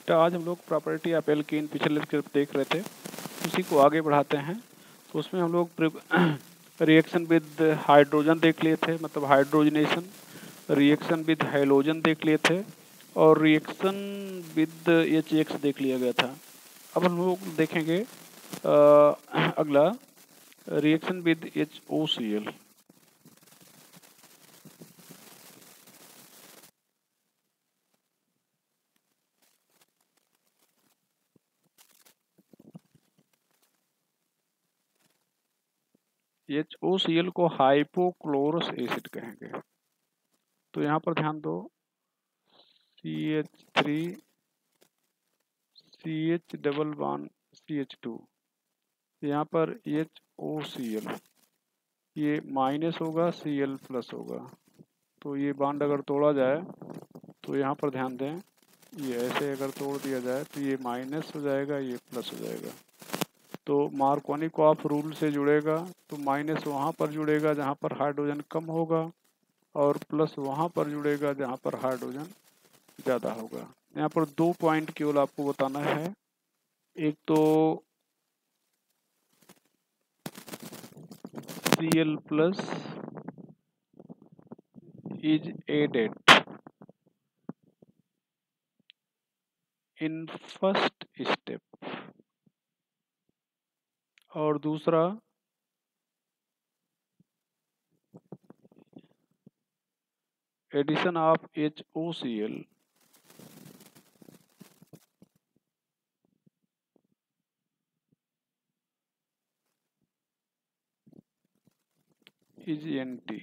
बेटा आज हम लोग प्रॉपर्टी ऑफ एल्कीन पिछले लेक्चर देख रहे थे, उसी को आगे बढ़ाते हैं। तो उसमें हम लोग रिएक्शन विद हाइड्रोजन देख लिए थे, मतलब हाइड्रोजनेशन, रिएक्शन विद हैलोजन देख लिए थे और रिएक्शन विद HX देख लिया गया था। अब हम लोग देखेंगे अगला रिएक्शन विद HOCl। HOCl को हाइपोक्लोरस एसिड कहेंगे। तो यहाँ पर ध्यान दो, CH3 CH double bond CH2, यहाँ पर HOCl, ये माइनस होगा, Cl प्लस होगा। तो ये बॉन्ड अगर तोड़ा जाए तो यहाँ पर ध्यान दें, ये ऐसे अगर तोड़ दिया जाए तो ये माइनस हो जाएगा, ये प्लस हो जाएगा। तो मार्कोनिकॉफ रूल से जुड़ेगा तो माइनस वहाँ पर जुड़ेगा जहाँ पर हाइड्रोजन कम होगा और प्लस वहाँ पर जुड़ेगा जहाँ पर हाइड्रोजन ज़्यादा होगा। यहाँ पर 2 पॉइंट केवल आपको बताना है। एक तो Cl plus is added in first step, और दूसरा addition of HOCl is NT।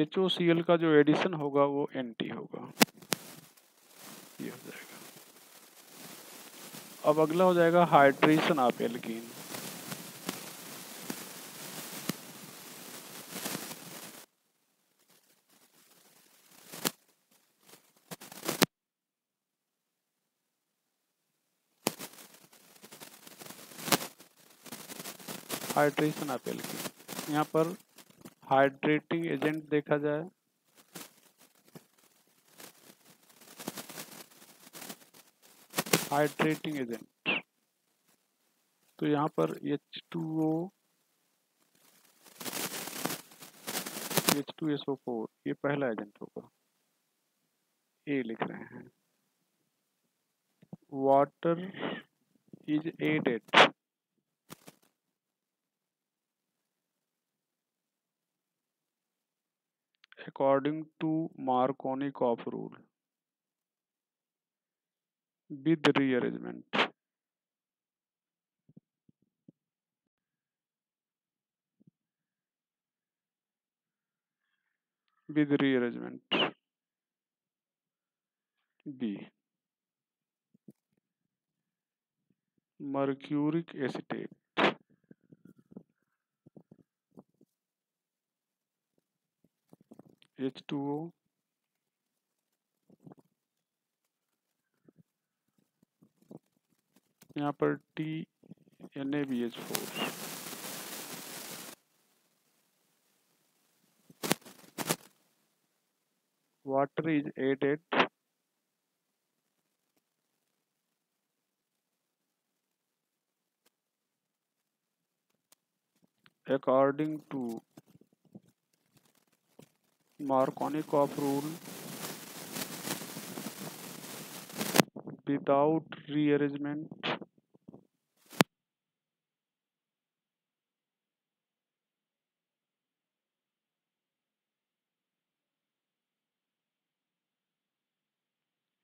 HOCl का जो एडिशन होगा वो NT होगा, ये हो जाएगा। अब अगला हो जाएगा hydration of alkene. Hydration of alkene, यहाँ पर हाइड्रेटिंग एजेंट देखा जाए, हाइड्रेटिंग एजेंट, तो यहाँ पर H2O H2SO4 ये पहला एजेंट होगा, ए लिख रहे हैं। Water is added according to Markovnikov rule with rearrangement, with rearrangement B, mercuric acetate, H2O यहाँ पर TNABH4, water is added according to Markovnikov rule without rearrangement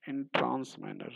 in trans manner।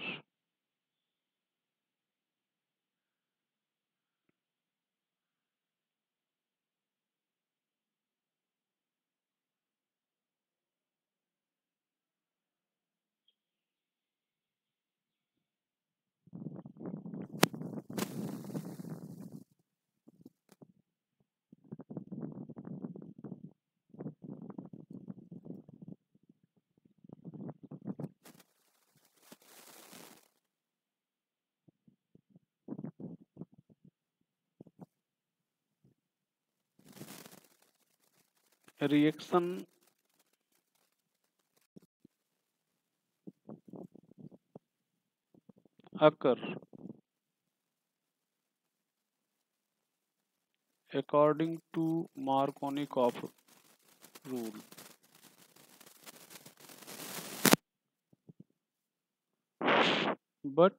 Reaction occur according to Markovnikov rule. But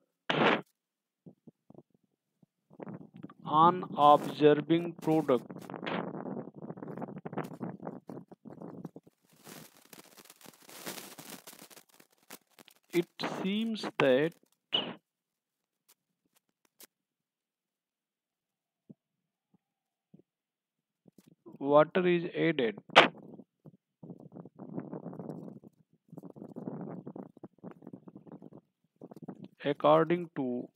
on observing product, it seems that water is added according to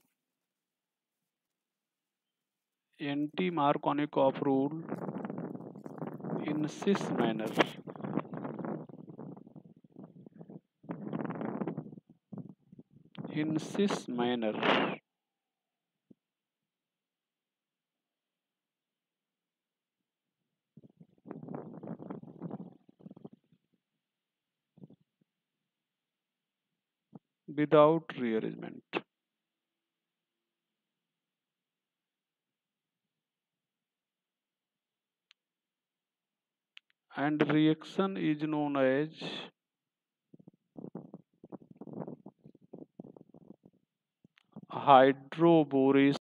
anti-Markovnikov rule in this manner. In this manner, without rearrangement. And reaction is known as hydroboration.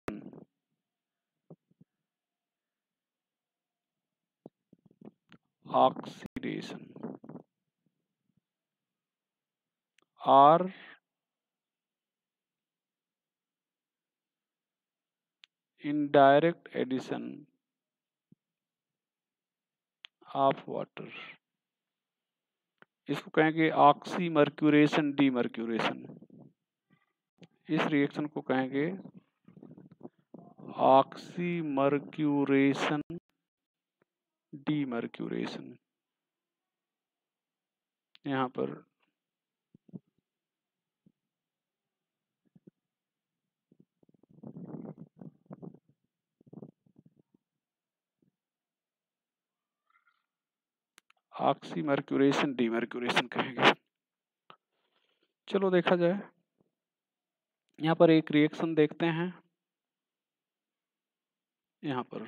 Oxidation or indirect addition of water. इसको कहेंगे oxymercuration demercuration. इस reaction को कहेंगे oxymercuration demercuration. यहाँ पर oxymercuration demercuration कहेंगे। चलो देखा जाए, यहाँ पर एक रिएक्शन देखते हैं। यहाँ पर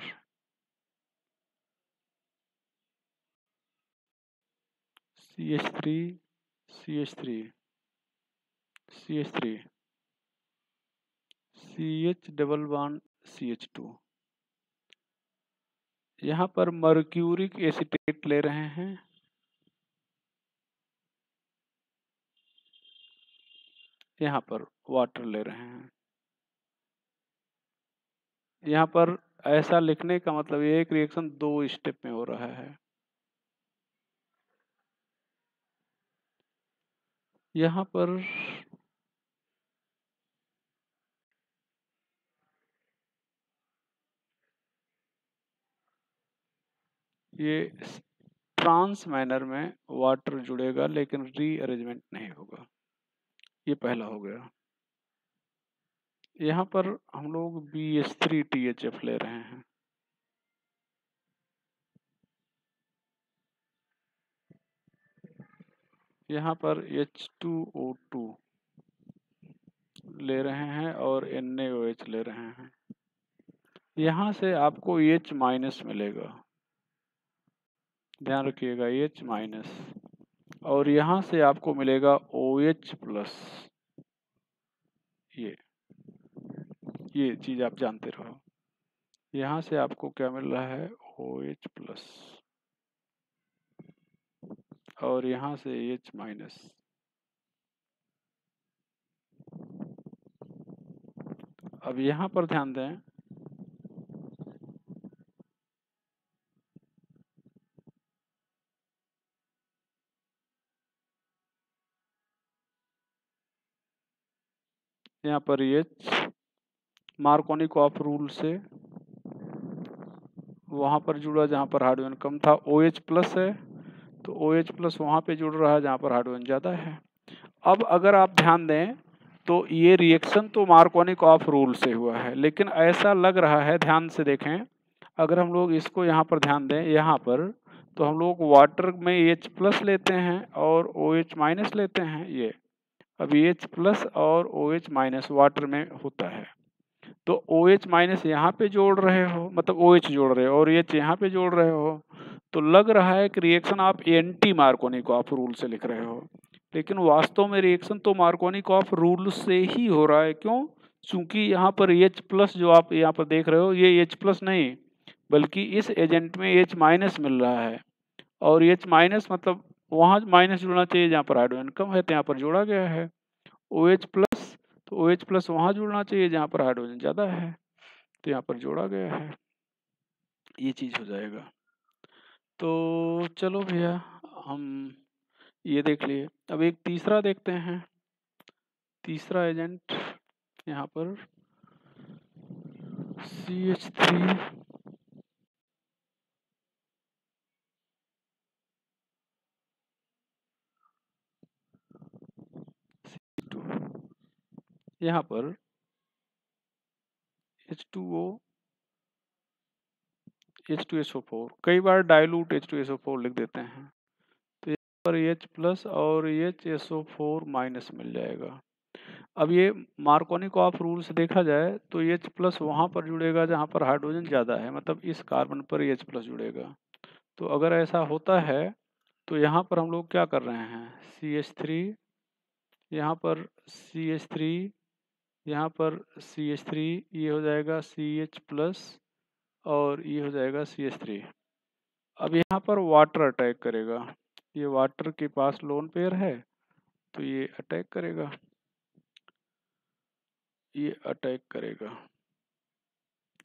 CH3 CH3 CH3 CH double bond CH2। यहाँ पर मर्क्यूरिक एसीटेट ले रहे हैं, यहाँ पर वाटर ले रहे हैं। यहाँ पर ऐसा लिखने का मतलब ये एक रिएक्शन 2 स्टेप में हो रहा है। यहाँ पर ये ट्रांस मैनर में वाटर जुड़ेगा लेकिन रीअरेंजमेंट नहीं होगा। ये पहला हो गया। यहाँ पर हम लोग BH3THF ले रहे हैं। यहाँ पर H2O2 ले रहे हैं और NaOH ले रहे हैं। यहाँ से आपको H माइनस मिलेगा, ध्यान रखिएगा H माइनस, और यहाँ से आपको मिलेगा OH प्लस। ये चीज आप जानते रहो। यहाँ से आपको क्या मिल रहा है, OH प्लस, और यहाँ से H माइनस। अब यहाँ पर ध्यान दें, यहाँ पर H मार्कोनिकॉफ रूल से वहाँ पर जुड़ा जहाँ पर हाइड्रोजन कम था। OH प्लस है तो OH प्लस वहाँ पे जुड़ रहा है जहाँ पर हाइड्रोजन ज़्यादा है। अब अगर आप ध्यान दें तो ये रिएक्शन तो मार्कोनिकॉफ रूल से हुआ है, लेकिन ऐसा लग रहा है, ध्यान से देखें, अगर हम लोग इसको यहाँ पर ध्यान दें, यहाँ पर तो हम लोग वाटर में H प्लस लेते हैं और OH माइनस लेते हैं। ये अभी H प्लस और OH माइनस वाटर में होता है, तो OH माइनस यहाँ पे जोड़ रहे हो, मतलब OH जोड़ रहे हो और H यहाँ पे जोड़ रहे हो, तो लग रहा है कि रिएक्शन आप एंटी मार्कोनिकॉफ रूल से लिख रहे हो, लेकिन वास्तव में रिएक्शन तो मार्कोनिकॉफ रूल से ही हो रहा है। क्यों? क्योंकि यहाँ पर H प्लस जो आप यहाँ पर देख रहे हो ये H प्लस नहीं, बल्कि इस एजेंट में H माइनस मिल रहा है, और H माइनस मतलब वहाँ माइनस जुड़ना चाहिए जहाँ पर हाइड्रोजन कम है, तो यहाँ पर जोड़ा गया है। OH प्लस, तो OH प्लस वहाँ जुड़ना चाहिए जहाँ पर हाइड्रोजन ज़्यादा है, तो यहाँ पर जोड़ा गया है। ये चीज़ हो जाएगा। तो चलो भैया, हम ये देख लिए। अब एक तीसरा देखते हैं। तीसरा एजेंट यहाँ पर CH3 यहाँ पर H2O H2SO4, कई बार डाइल्यूट H2SO4 लिख देते हैं, तो यहाँ पर H प्लस और HSO4 माइनस मिल जाएगा। अब ये मार्कोनिकॉफ रूल से देखा जाए तो H प्लस वहाँ पर जुड़ेगा जहाँ पर हाइड्रोजन ज़्यादा है, मतलब इस कार्बन पर H प्लस जुड़ेगा। तो अगर ऐसा होता है तो यहाँ पर हम लोग क्या कर रहे हैं, CH3, यहाँ पर CH3, यहाँ पर CH3, ये हो जाएगा CH प्लस और ये हो जाएगा CH3। अब यहाँ पर वाटर अटैक करेगा, ये वाटर के पास लोन पेयर है तो ये अटैक करेगा, ये अटैक करेगा।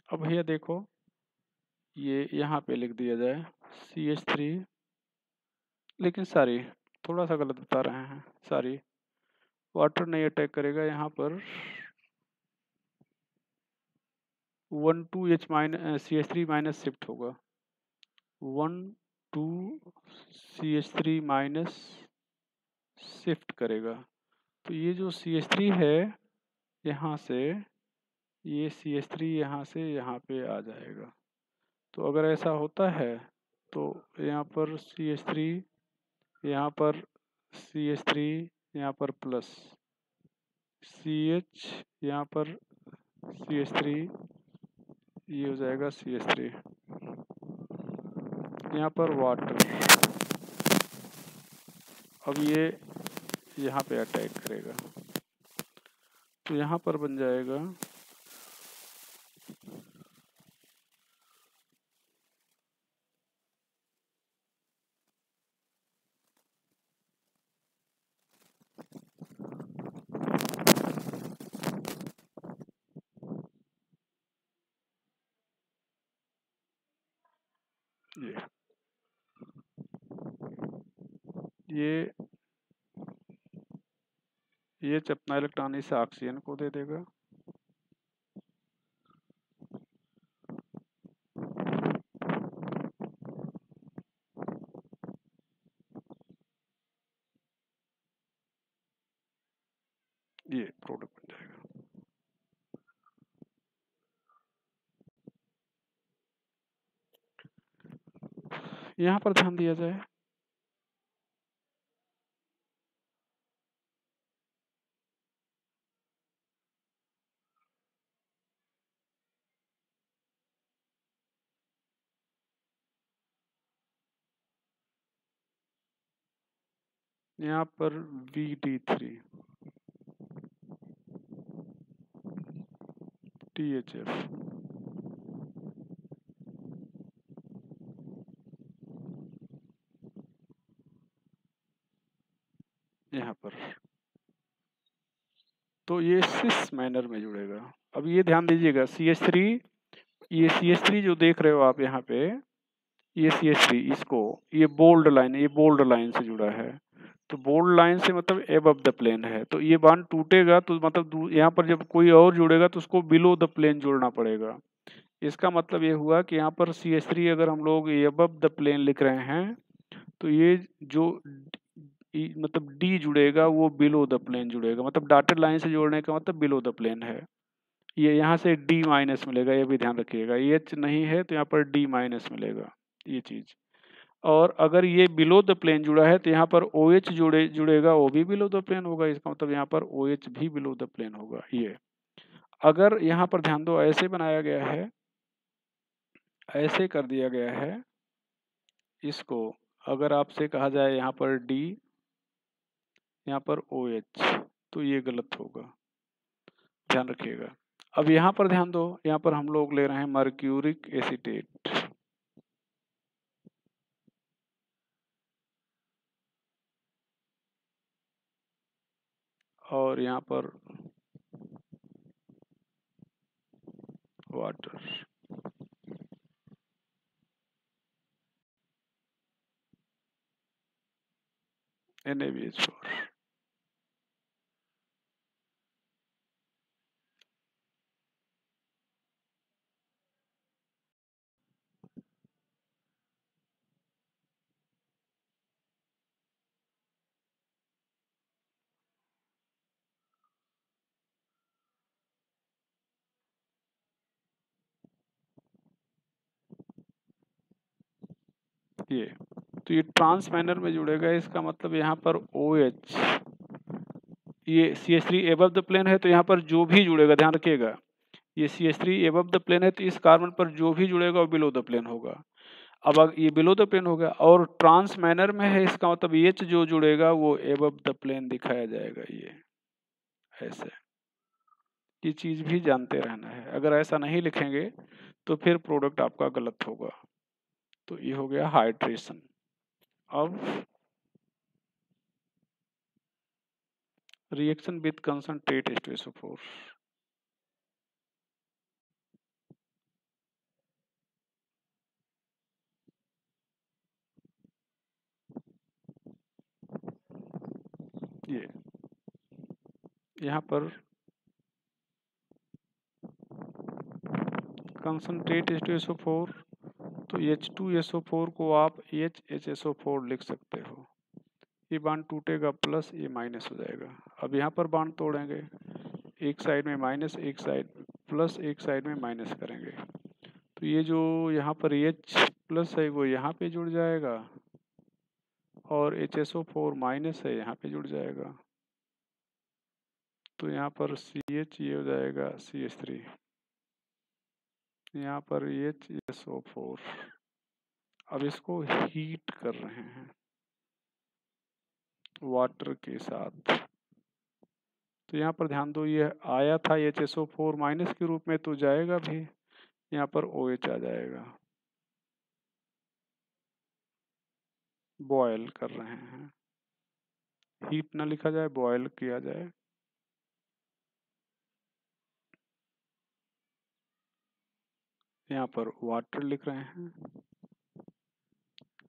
अब भैया देखो, ये यहाँ पे लिख दिया जाए CH3, लेकिन सॉरी थोड़ा सा गलत बता रहे हैं, सॉरी वाटर नहीं अटैक करेगा, यहाँ पर 1,2H minus CH3 minus shift होगा, 1,2 CH3 माइनस शिफ्ट करेगा। तो ये जो CH3 है यहाँ से, ये CH3 यहाँ से यहाँ पे आ जाएगा। तो अगर ऐसा होता है तो यहाँ पर CH3, यहाँ पर CH3, यहाँ पर प्लस CH, यहाँ पर CH3, ये हो जाएगा CH3, यहाँ पर वाटर। अब ये यहाँ पे अटैक करेगा, तो यहाँ पर बन जाएगा ये अपना इलेक्ट्रॉन इस ऑक्सीजन को दे देगा, ये प्रोडक्ट बन जाएगा। यहाँ पर ध्यान दिया जाए, यहाँ पर VD3 THF, यहाँ पर, तो ये सिस मैनर में जुड़ेगा। अब ये ध्यान दीजिएगा CH3, ये CH3 जो देख रहे हो आप यहाँ पे, ये CH3, इसको ये बोल्ड लाइन, ये बोल्ड लाइन से जुड़ा है, तो बोल्ड लाइन से मतलब एबव द प्लेन है, तो ये बांड टूटेगा तो मतलब यहाँ पर जब कोई और जुड़ेगा तो उसको बिलो द प्लेन जोड़ना पड़ेगा। इसका मतलब ये हुआ कि यहाँ पर CH3 अगर हम लोग एबव द प्लेन लिख रहे हैं तो ये जो मतलब D जुड़ेगा वो बिलो द प्लेन जुड़ेगा, मतलब डॉटेड लाइन से जोड़ने का मतलब बिलो द प्लेन है। ये यहाँ से D माइनस मिलेगा, ये भी ध्यान रखिएगा, H नहीं है तो यहाँ पर D माइनस मिलेगा, ये चीज़। और अगर ये बिलो द प्लेन जुड़ा है तो यहाँ पर OH जुड़ेगा, वो भी बिलो द प्लेन होगा। इसका मतलब यहाँ पर OH भी बिलो द प्लेन होगा। ये अगर यहाँ पर ध्यान दो, ऐसे बनाया गया है, ऐसे कर दिया गया है इसको, अगर आपसे कहा जाए यहाँ पर D, यहाँ पर OH, तो ये गलत होगा, ध्यान रखिएगा। अब यहाँ पर ध्यान दो, यहाँ पर हम लोग ले रहे हैं मर्क्यूरिक एसीटेट, और यहाँ पर वाटर, NaBH4। ये तो ये ट्रांस मैनर में जुड़ेगा, इसका मतलब यहाँ पर OH, ये CH3 एबव द प्लेन है तो यहाँ पर जो भी जुड़ेगा, ध्यान रखिएगा, ये CH3 एबव द प्लेन है तो इस कार्बन पर जो भी जुड़ेगा वो बिलो द प्लेन होगा। अब ये बिलो द प्लेन होगा और ट्रांस मैनर में है, इसका मतलब H जो जुड़ेगा वो एबव द प्लेन दिखाया जाएगा। ये ऐसे, ये चीज भी जानते रहना है, अगर ऐसा नहीं लिखेंगे तो फिर प्रोडक्ट आपका गलत होगा। तो ये हो गया हाइड्रेशन। अब रिएक्शन विद कंसंट्रेट H2SO4, ये यहाँ पर कंसंट्रेट H2SO4, तो H2SO4 को आप HHSO4 लिख सकते हो। ये बांड टूटेगा प्लस, ये माइनस हो जाएगा। अब यहाँ पर बांड तोड़ेंगे, एक साइड में माइनस, एक साइड प्लस, एक साइड में माइनस करेंगे, तो ये जो यहाँ पर H प्लस है वो यहाँ पे जुड़ जाएगा, और HSO4 माइनस है यहाँ पे जुड़ जाएगा, तो यहाँ पर CH ये हो जाएगा CH3, यहाँ पर HSO4। अब इसको हीट कर रहे हैं वाटर के साथ, तो यहाँ पर ध्यान दो, ये आया था HSO4 माइनस के रूप में तो जाएगा भी, यहाँ पर OH आ जाएगा। बॉयल कर रहे हैं, हीट ना लिखा जाए, बॉयल किया जाए। यहाँ पर वाटर लिख रहे हैं,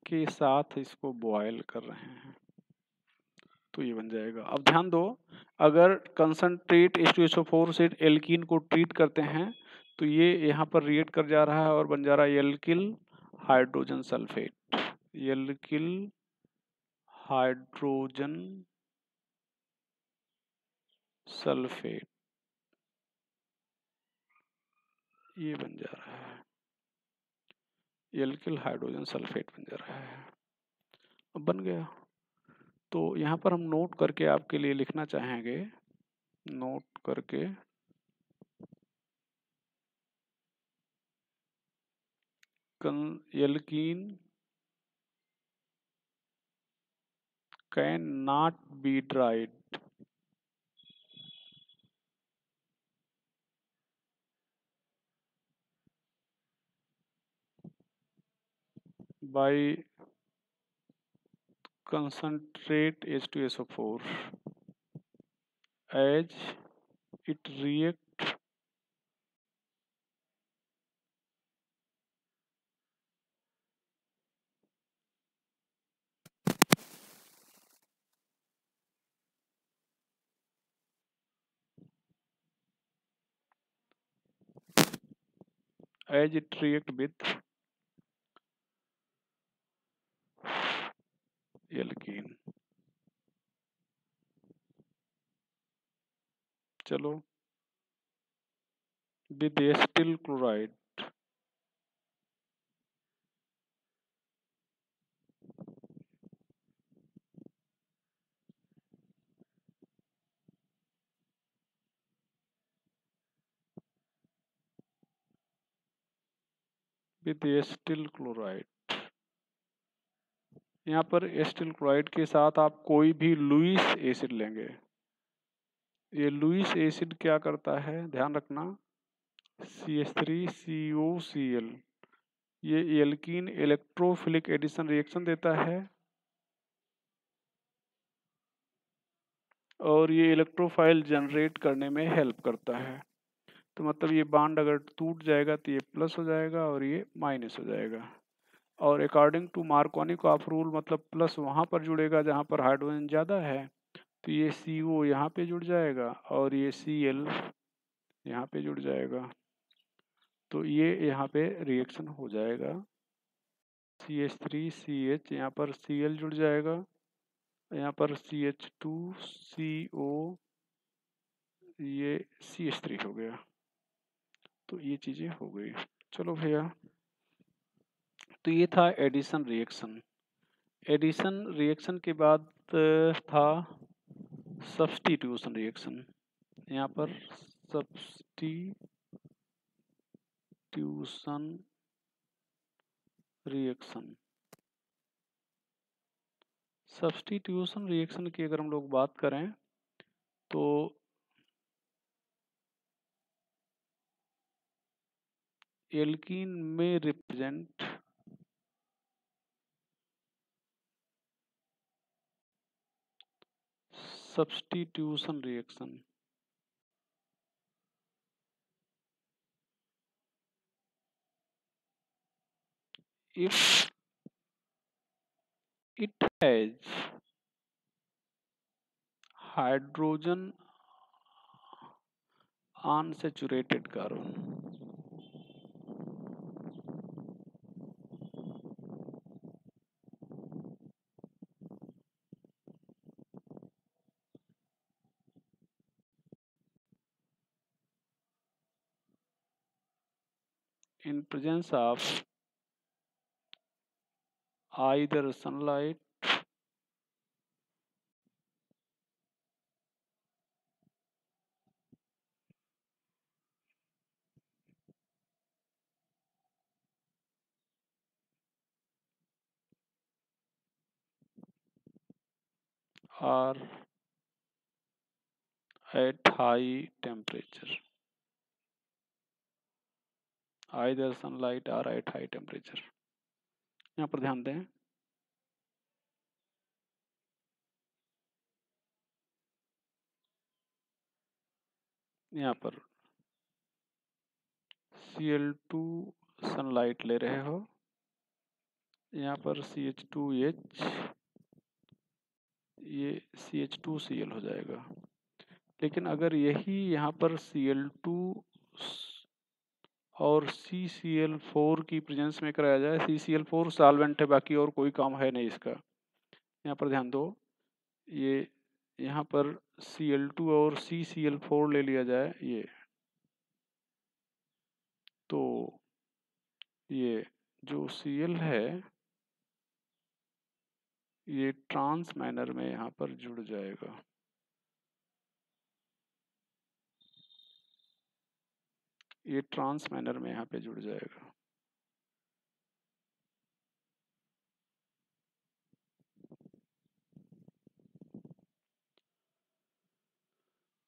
के साथ इसको बॉयल कर रहे हैं, तो ये बन जाएगा। अब ध्यान दो, अगर कंसंट्रेट H2SO4 से एल्कीन को ट्रीट करते हैं तो ये यहाँ पर रिएक्ट कर जा रहा है और बन जा रहा है alkyl hydrogen sulphate, alkyl hydrogen sulphate, ये बन जा रहा है, एल्किल हाइड्रोजन सल्फेट बन जा रहा है। अब बन गया, तो यहाँ पर हम नोट करके आपके लिए लिखना चाहेंगे, नोट करके alkene can not be dried by concentrate H2SO4 as it react with alkene. चलो, with acetyl chloride, with acetyl chloride. यहाँ पर एसिटिल क्लोराइड के साथ आप कोई भी लुईस एसिड लेंगे। ये लुईस एसिड क्या करता है, ध्यान रखना, CH3COCl, ये एल्कीन इलेक्ट्रोफिलिक एडिशन रिएक्शन देता है और ये इलेक्ट्रोफाइल जनरेट करने में हेल्प करता है। तो मतलब ये बॉन्ड अगर टूट जाएगा तो ये प्लस हो जाएगा और ये माइनस हो जाएगा। और अकॉर्डिंग टू मार्कोनिकॉफ रूल मतलब प्लस वहाँ पर जुड़ेगा जहाँ पर हाइड्रोजन ज़्यादा है, तो ये CO यहाँ पे जुड़ जाएगा और ये Cl यहाँ पे जुड़ जाएगा। तो ये यहाँ पे रिएक्शन हो जाएगा, CH3CH, यहाँ पर Cl जुड़ जाएगा, यहाँ पर CH2CO, ये CH3 हो गया। तो ये चीज़ें हो गई। चलो भैया, तो ये था एडिशन रिएक्शन। एडिशन रिएक्शन के बाद था सब्स्टिट्यूशन रिएक्शन। यहाँ पर सब्स्टिट्यूशन रिएक्शन, सब्स्टिट्यूशन रिएक्शन की अगर हम लोग बात करें तो एल्कीन में represent substitution reaction if it has hydrogen unsaturated carbon, in presence of either sunlight or at high temperature, either sunlight or at high temperature। यहाँ पर ध्यान दें, यहाँ पर Cl2 सनलाइट ले रहे हो, यहाँ पर CH2H, ये CH2Cl हो जाएगा। लेकिन अगर यही यहाँ पर Cl2 और CCl4 की प्रेजेंस में कराया जाए, CCl4 सॉल्वेंट है, बाकी और कोई काम है नहीं इसका। यहाँ पर ध्यान दो, ये यहाँ पर Cl2 और CCl4 ले लिया जाए, ये तो ये जो Cl है ये ट्रांस मैनर में यहाँ पर जुड़ जाएगा। ये ट्रांस मैनर में यहाँ पे जुड़ जाएगा।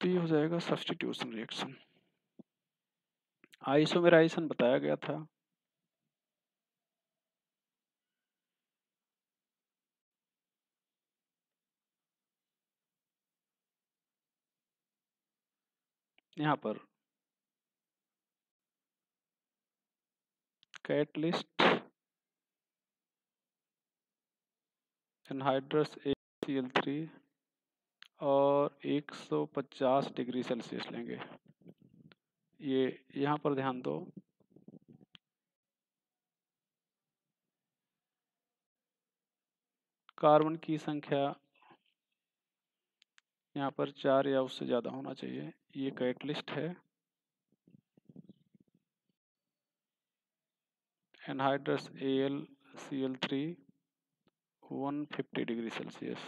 तो ये हो जाएगा सब्स्टिट्यूशन रिएक्शन। आइसोमेराइजेशन बताया गया था, यहाँ पर कैटलिस्ट एनहाइड्रस ACl3 और 150 डिग्री सेल्सियस लेंगे। ये यहाँ पर ध्यान दो, कार्बन की संख्या यहाँ पर 4 या उससे ज़्यादा होना चाहिए। ये कैटलिस्ट है, एनहाइड्रस AlCl3 150 डिग्री सेल्सियस।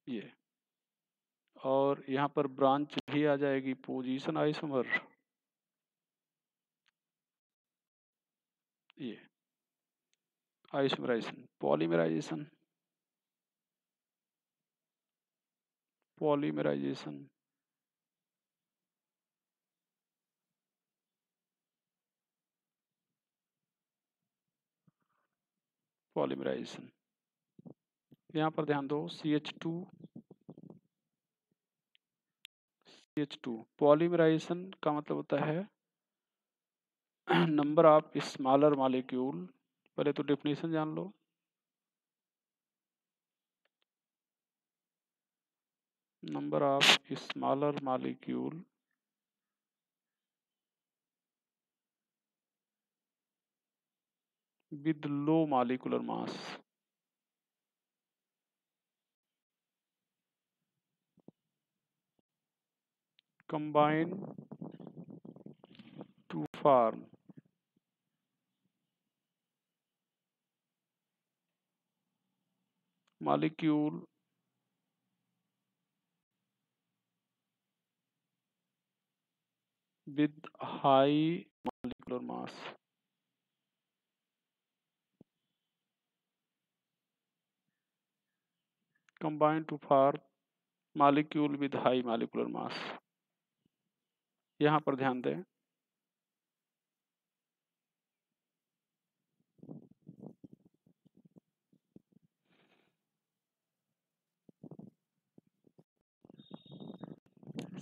ये और यहाँ पर ब्रांच भी आ जाएगी, पोजीशन आइसोमर, ये आइसोमराइजेशन, पॉलीमराइजेशन, पॉलीमराइजेशन, पॉलीमराइजेशन। यहाँ पर ध्यान दो, CH2 पॉलीमराइजेशन का मतलब होता है नंबर ऑफ स्मॉलर मॉलिक्यूल। पहले तो डेफिनेशन जान लो। Number of smaller molecule with low molecular mass, combine to form molecule with high molecular mass, combine to form molecule with high molecular mass। यहाँ पर ध्यान दें,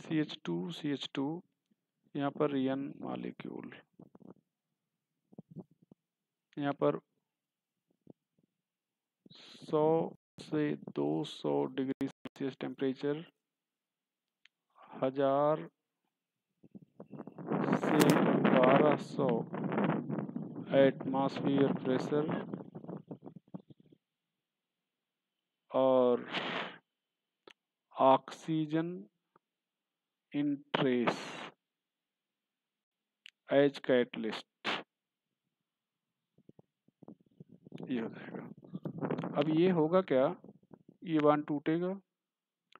CH2 यहाँ पर N मॉलिक्यूल, यहाँ पर 100 से 200 डिग्री सेल्सियस टेम्परेचर, 1000 से 1200 एटमॉस्फेयर प्रेशर और oxygen in trace as catalyst, ये हो जाएगा। अब ये होगा क्या, ये बॉन्ड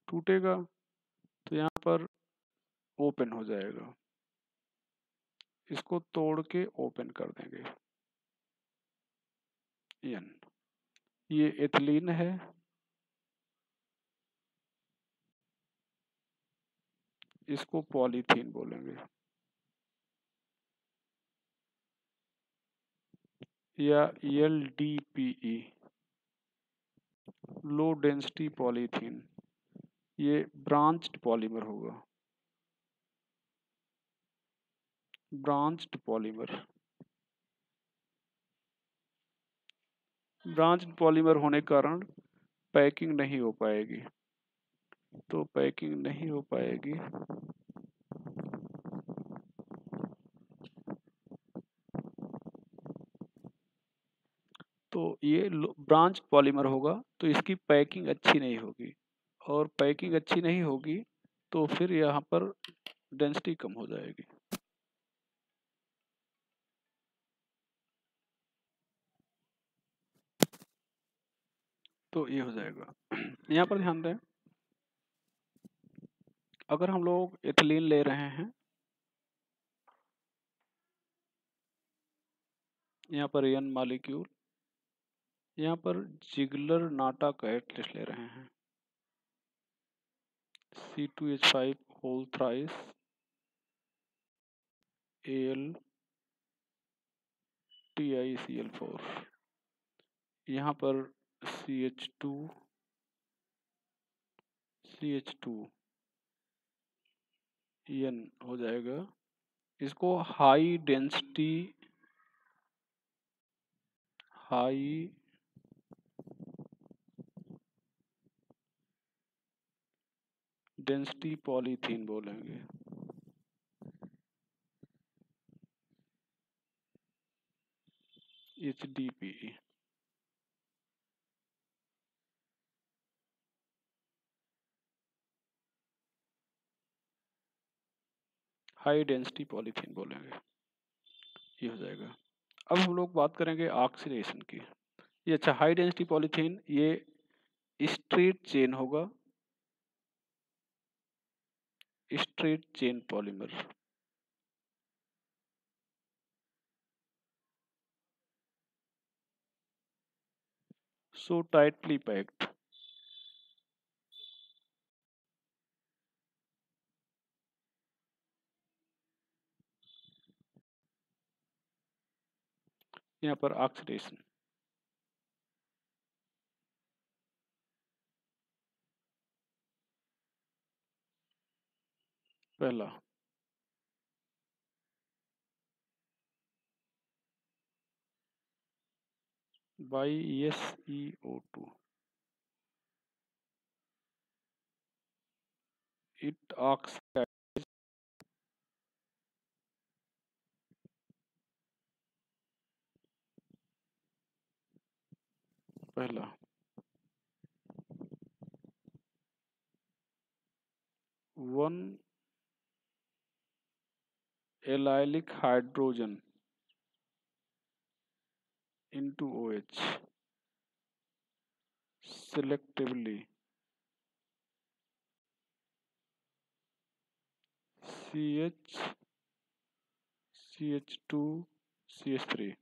टूटेगा तो यहाँ पर ओपन हो जाएगा, इसको तोड़ के ओपन कर देंगे। N, ये एथिलीन है, इसको पॉलीथीन बोलेंगे, या LDPE, लो डेंसिटी पॉलीथीन, ये ब्रांच्ड पॉलीमर होगा, ब्रांच्ड पॉलीमर। ब्रांच्ड पॉलीमर होने के कारण पैकिंग नहीं हो पाएगी, तो पैकिंग नहीं हो पाएगी तो ये ब्रांच पॉलीमर होगा, तो इसकी पैकिंग अच्छी नहीं होगी, और पैकिंग अच्छी नहीं होगी तो फिर यहाँ पर डेंसिटी कम हो जाएगी। तो ये हो जाएगा। यहाँ पर ध्यान दें, अगर हम लोग एथिलीन ले रहे हैं, यहाँ पर N मॉलिक्यूल, यहाँ पर जिगलर नाटा कैटलिस्ट ले रहे हैं, C2H5 होल थ्राइस AlTiCl4, यहाँ पर CH2 N हो जाएगा। इसको हाई डेंसिटी पॉलीथीन बोलेंगे, HDPE। हाई डेंसिटी पॉलीथीन बोलेंगे, ये हो जाएगा। अब हम लोग बात करेंगे ऑक्सीडेशन की। ये अच्छा, हाई डेंसिटी पॉलीथीन ये स्ट्रेट चेन होगा, straight chain polymer. So tightly packed। यहाँ पर ऑक्सीडेशन। पहला by SeO2 it oxides। पहला 1 allylic hydrogen into OH selectively CH CH2 CH3।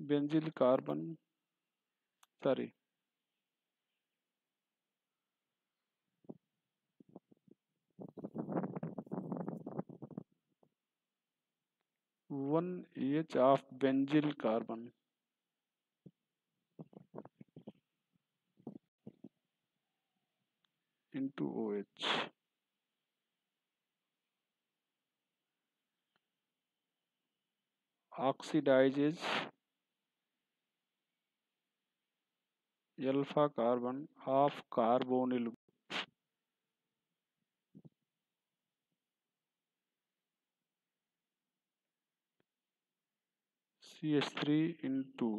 बेंजील carbon sorry 1 EH of benzyl carbon into OH oxidizes alpha carbon of carbonyl CH3 into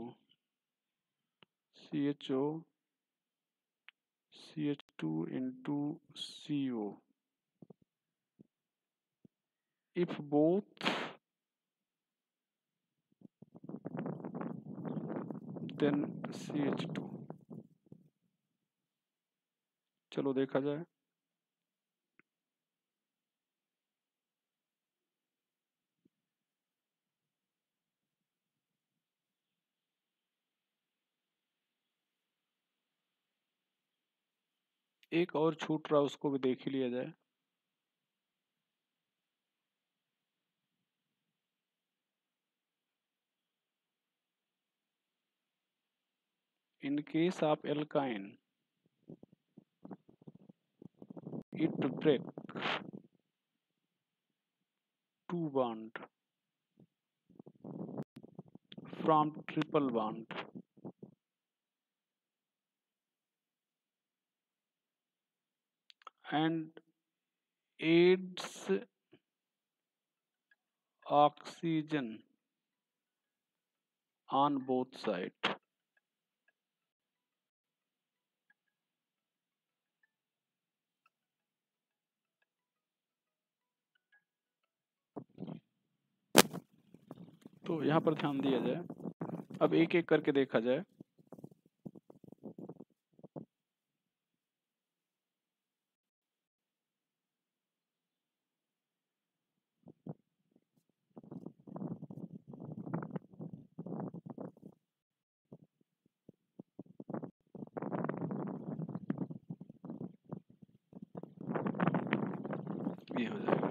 CHO CH2 into CO if both then CH2। चलो देखा जाए। एक और छूट रहा उसको भी देख ही लिया जाए। In case of alkyne it break 2 bond from triple bond and adds oxygen on both sides। तो यहाँ पर ध्यान दिया जाए। अब एक एक करके देखा जाए। ये हो जाएगा।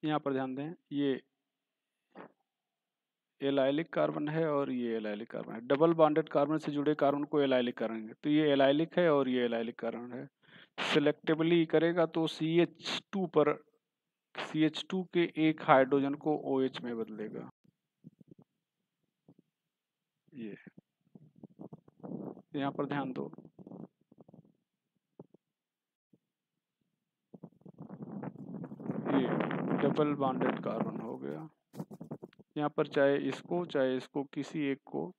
यहाँ पर ध्यान दें, ये एलाइलिक कार्बन है और ये एलाइलिक कार्बन है। डबल बॉन्डेड कार्बन से जुड़े कार्बन को एलाइलिक करेंगे तो ये एलाइलिक है और ये एलाइलिक कार्बन है। सिलेक्टिवली करेगा तो CH2 पर CH2 के एक हाइड्रोजन को OH में बदलेगा। ये यहाँ पर ध्यान दो, ये डबल बॉन्डेड कार्बन हो गया। यहाँ पर चाहे इसको किसी एक को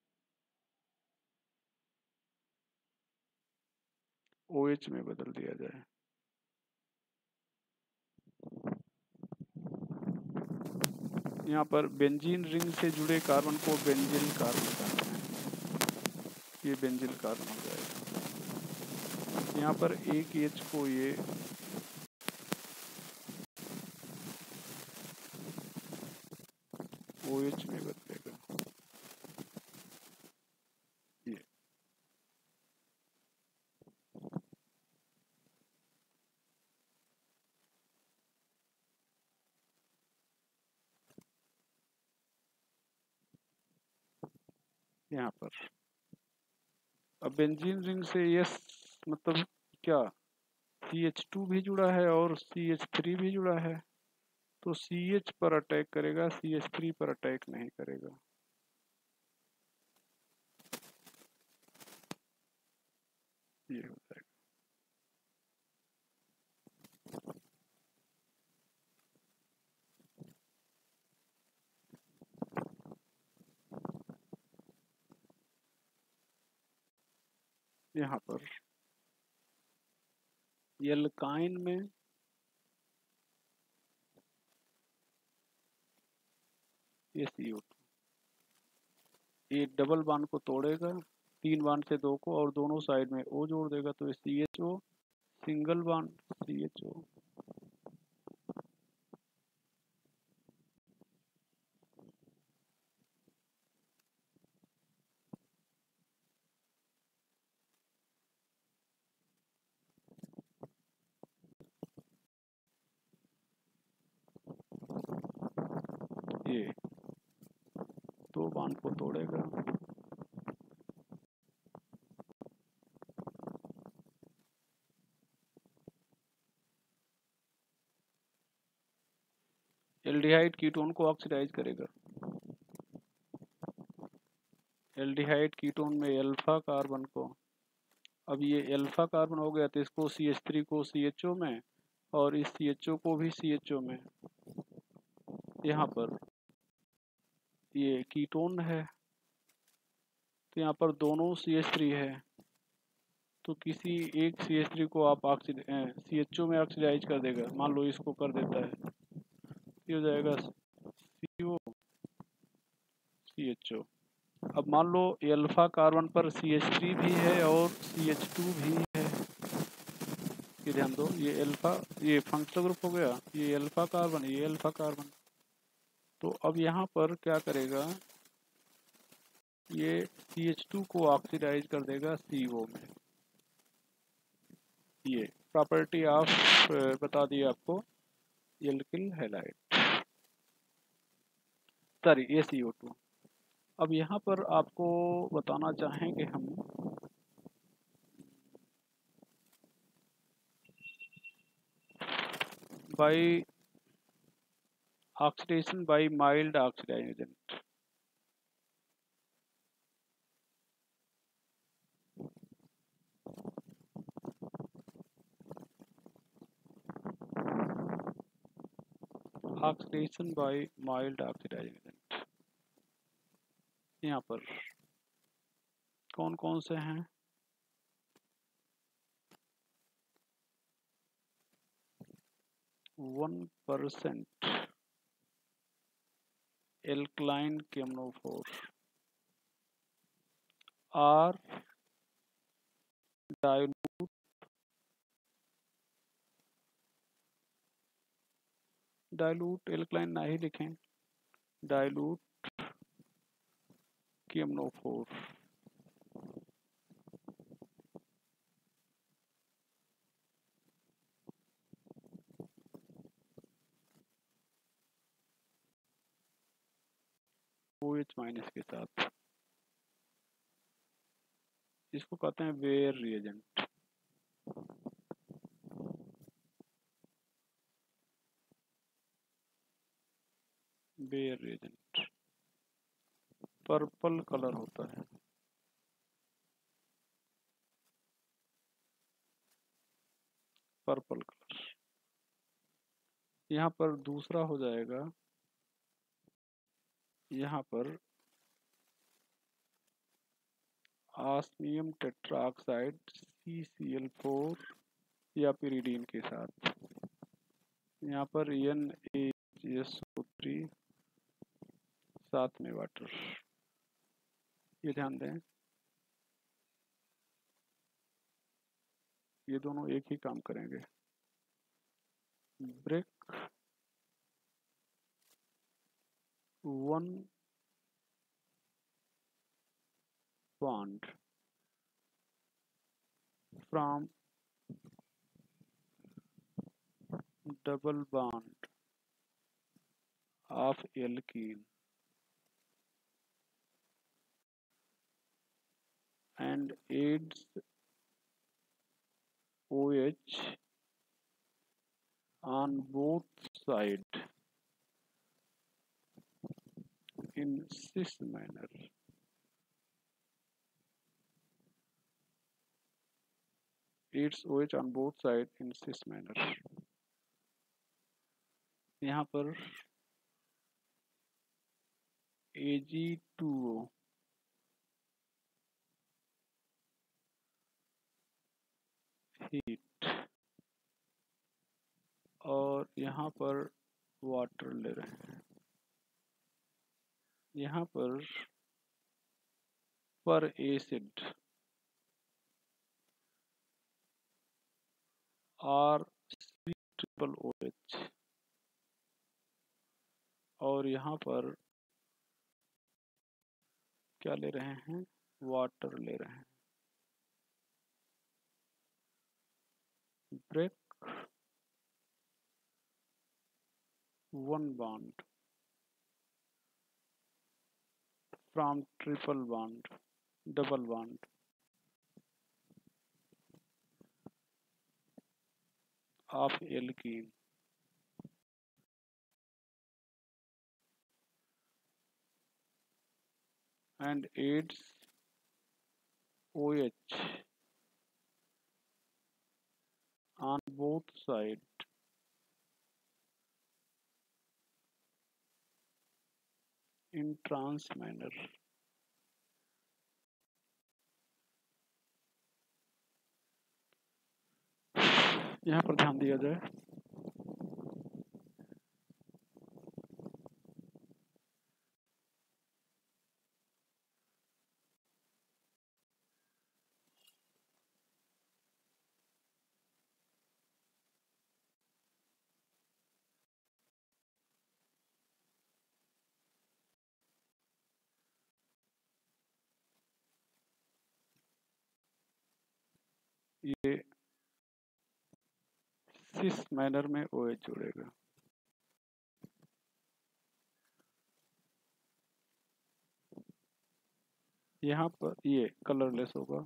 OH में बदल दिया जाए। यहाँ पर बेंजीन रिंग से जुड़े कार्बन को बेंजिल कार्बन कहते हैं। ये बेंजिल कार्बन हो जाएगा। यहाँ पर एक H को ये OH में बदलेगा। ये यहाँ पर अब बेंजीन रिंग से यस मतलब क्या, CH2 भी जुड़ा है और CH3 भी जुड़ा है, तो CH पर अटैक करेगा, CH3 पर अटैक नहीं करेगा। ये हो जाएगा। यहाँ पर एल्काइन में ये CO2 ये डबल बॉन्ड को तोड़ेगा, 3 बॉन्ड से 2 को, और दोनों साइड में O जोड़ देगा, तो ये CHO, सिंगल बॉन्ड CHO। ये 2 बॉन्ड को तोड़ेगा, एल्डिहाइड कीटोन को ऑक्सीडाइज करेगा। एल्डिहाइड कीटोन में अल्फा कार्बन को, अब ये अल्फा कार्बन हो गया तो इसको CH3 को CHO में, और इस CHO को भी CHO में। यहाँ पर ये कीटोन है तो यहाँ पर दोनों CH3 है, तो किसी एक CH3 को आप CHO में ऑक्सीडाइज कर देगा। मान लो इसको कर देता है, ये हो जाएगा CO CHO। अब मान लो अल्फा कार्बन पर CH3 भी है और CH2 भी है। ये ध्यान दो, ये अल्फा, ये फंक्शनल ग्रुप हो गया, ये अल्फा कार्बन, ये अल्फा कार्बन। तो अब यहाँ पर क्या करेगा, ये CH2 को ऑक्सीडाइज कर देगा CO में। ये प्रॉपर्टी ऑफ बता दिए आपको एल्किल हैलाइड, सॉरी ये CO2। अब यहाँ पर आपको बताना चाहेंगे हम by oxidation by mild oxidizing agent. Oxidation by mild oxidizing agent यहाँ पर कौन कौन से हैं, 1% alkaline KMnO4 are dilute alkaline ना ही लिखें, डाइल्यूट KMnO4। OH माइनस के साथ, इसको कहते हैं Baeyer reagent. Baeyer reagent purple colour होता है, पर्पल कलर। यहाँ पर दूसरा हो जाएगा यहाँ पर ऑस्मियम टेट्राऑक्साइड CCl4 या पिरीडीन के साथ, यहाँ पर NaSO3 साथ में वाटर। ये ध्यान दें, ये दोनों एक ही काम करेंगे। Break 1 bond from double bond of alkene and adds OH on both sides in this manner. Adds OH on both sides in this manner. यहाँ पर Ag2O हीट और यहाँ पर वाटर ले रहे हैं। यहाँ पर एसिड और COOH और यहाँ पर क्या ले रहे हैं, वाटर ले रहे हैं। Break 1 bond from double bond of alkene and adds OH on both sides in trans manner. यहाँ पर ध्यान दिया जाए, ये सिस मैनर में OH जुड़ेगा। यहाँ पर ये कलरलेस होगा,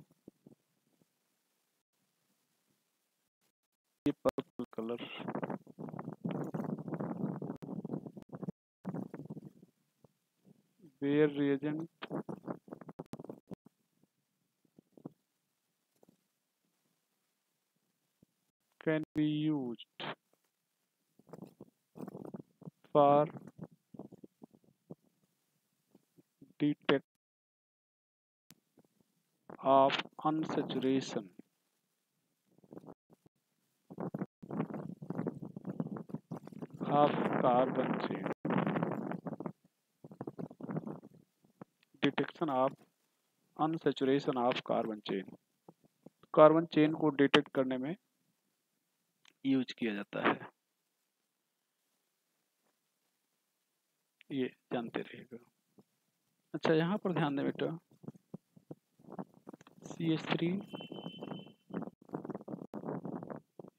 ये purple colour, Baeyer reagent can be used for detect of unsaturation of carbon chain, detection of unsaturation of carbon chain, carbon chain को डिटेक्ट करने में यूज किया जाता है। ये जानते रहिएगा। अच्छा, यहाँ पर ध्यान दें बेटा, CH3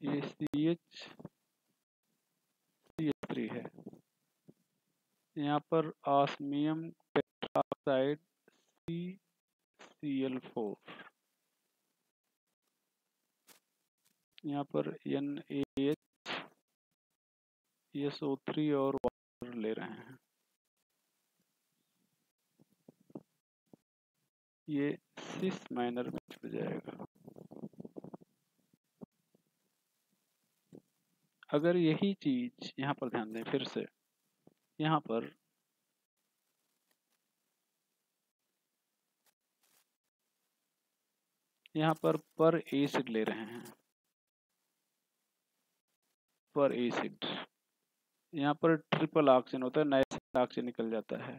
ये CH3 है, यहाँ पर ऑस्मियम टेट्राऑक्साइड CCl4, यहाँ पर NaSO3 और वाटर ले रहे हैं। ये सिस माइनर में जुड़ जाएगा। अगर यही चीज यहाँ पर ध्यान दें, फिर से यहाँ पर यहाँ पर एसिड ले रहे हैं, पर एसिड। यहाँ पर ट्रिपल ऑक्सीजन होता है, नया ऑक्सीजन निकल जाता है।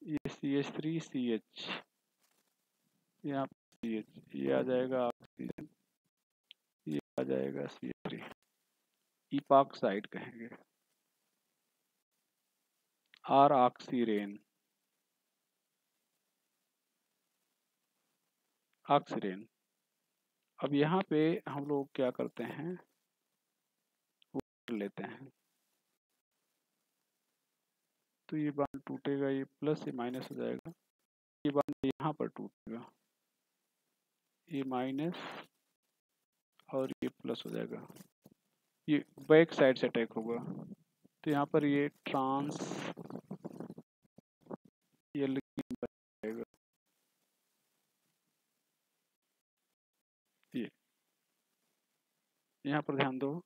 ये CH3CH, यहाँ CH, ये आ जाएगा ऑक्सीजन, ये आ जाएगा CH3, इपॉक्साइड कहेंगे। Are oxirane, oxirane. अब यहाँ पे हम लोग क्या करते हैं, लेते हैं, तो ये बॉन्ड टूटेगा, ये प्लस ये माइनस हो जाएगा, ये बॉन्ड यहाँ पर टूटेगा, ये माइनस और ये प्लस हो जाएगा, ये बैक साइड से अटैक होगा। तो यहाँ पर ये ट्रांस एल्कीन बनेगा, ये यहाँ पर ध्यान दो,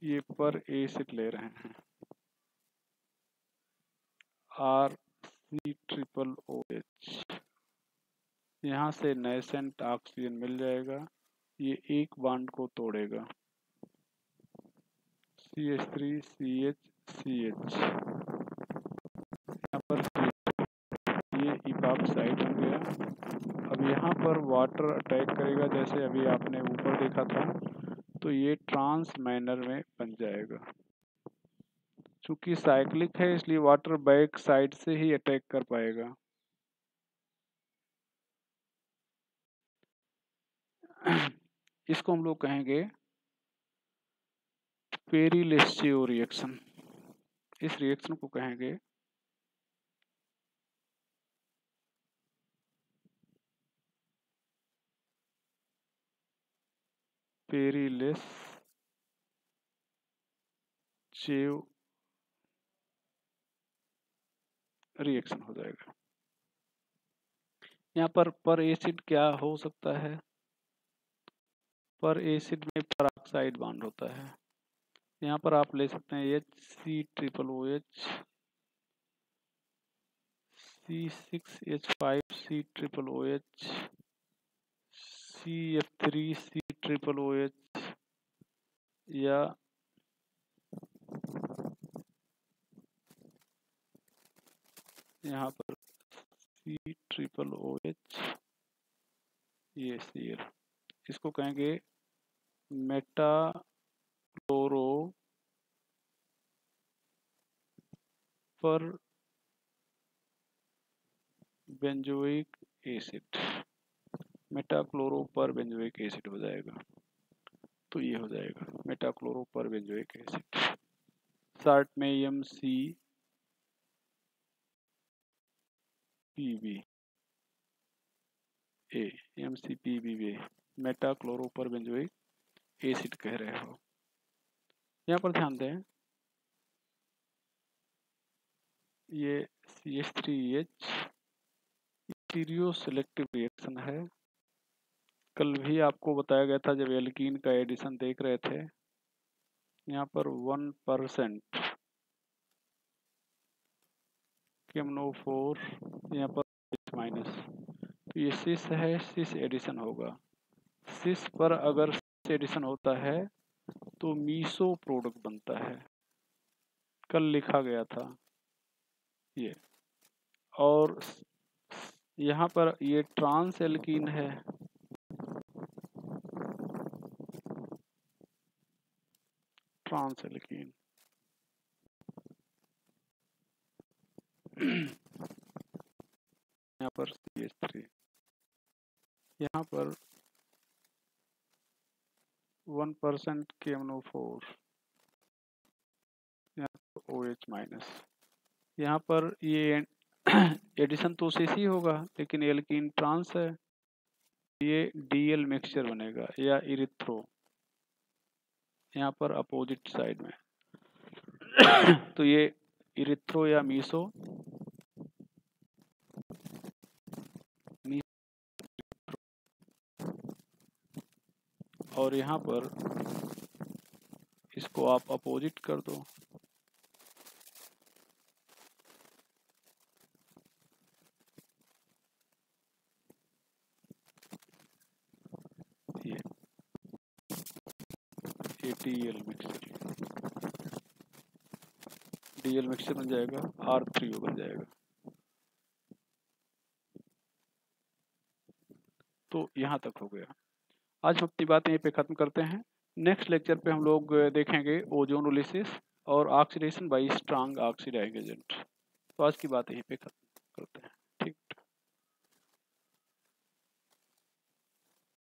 ये पर एसिड ले रहे हैं, RC≡OH, यहाँ से नेसेंट ऑक्सीजन मिल जाएगा, ये एक बॉन्ड को तोड़ेगा, CH3CH, यहाँ पर ये इपॉक्साइड बन गया। अब यहाँ पर वाटर अटैक करेगा, जैसे अभी आपने ऊपर देखा था, तो ये ट्रांस मैनर में बन जाएगा। चूंकि साइक्लिक है इसलिए वाटर बैक साइड से ही अटैक कर पाएगा। इसको हम लोग कहेंगे पेरिलेस्चियो रिएक्शन। इस रिएक्शन को कहेंगे पेरिलेस्चियो रिएक्शन हो जाएगा। यहाँ पर एसिड क्या हो सकता है, पर एसिड में पेरोक्साइड बॉन्ड होता है। यहाँ पर आप ले सकते हैं HC≡OH, C6H5C≡OH, CF3C≡OH, या यहाँ पर C≡OH, ये Cl। इसको कहेंगे मेटाक्लोरो पर बेंजोइक एसिड, मेटाक्लोरो पर बेंजोइक एसिड हो जाएगा। तो ये हो जाएगा मेटाक्लोरो पर बेंजोइक एसिड, शॉर्ट में MCPBA, मेटाक्लोरो पर बेंजोइक एसिड कह रहे हो। यहाँ पर ध्यान दें, ये CH3H स्टीरियो सेलेक्टिव रिएक्शन है। कल भी आपको बताया गया था जब एल्कीन का एडिशन देख रहे थे, यहाँ पर 1% KMnO4, यहाँ पर माइनस, तो ये सिस है, सिस एडिशन होगा। सिस पर अगर सिस एडिशन होता है तो मीसो प्रोडक्ट बनता है, कल लिखा गया था ये। और यहाँ पर ये ट्रांस एल्कीन है, ट्रांस एल्कीन। यहाँ पर CH3, यहाँ पर 1% KMnO4, यहाँ पर OH माइनस। यहाँ पर ये एडिशन तो सिस ही होगा, लेकिन एल्कीन ट्रांस है, ये DL मिक्सचर बनेगा या इरिथ्रो, यहाँ पर अपोजिट साइड में। तो ये इरिथ्रो या मीसो, और यहाँ पर इसको आप अपोजिट कर दो, DL मिक्सचर, DL मिक्सचर बन जाएगा, R3O बन जाएगा। तो यहाँ तक हो गया। आज हम अपनी बातें यहीं पे ख़त्म करते हैं। नेक्स्ट लेक्चर पे हम लोग देखेंगे ओजोनोलिसिस और oxidation by strong oxidizing agent. तो आज की बात यहीं पे ख़त्म करते हैं।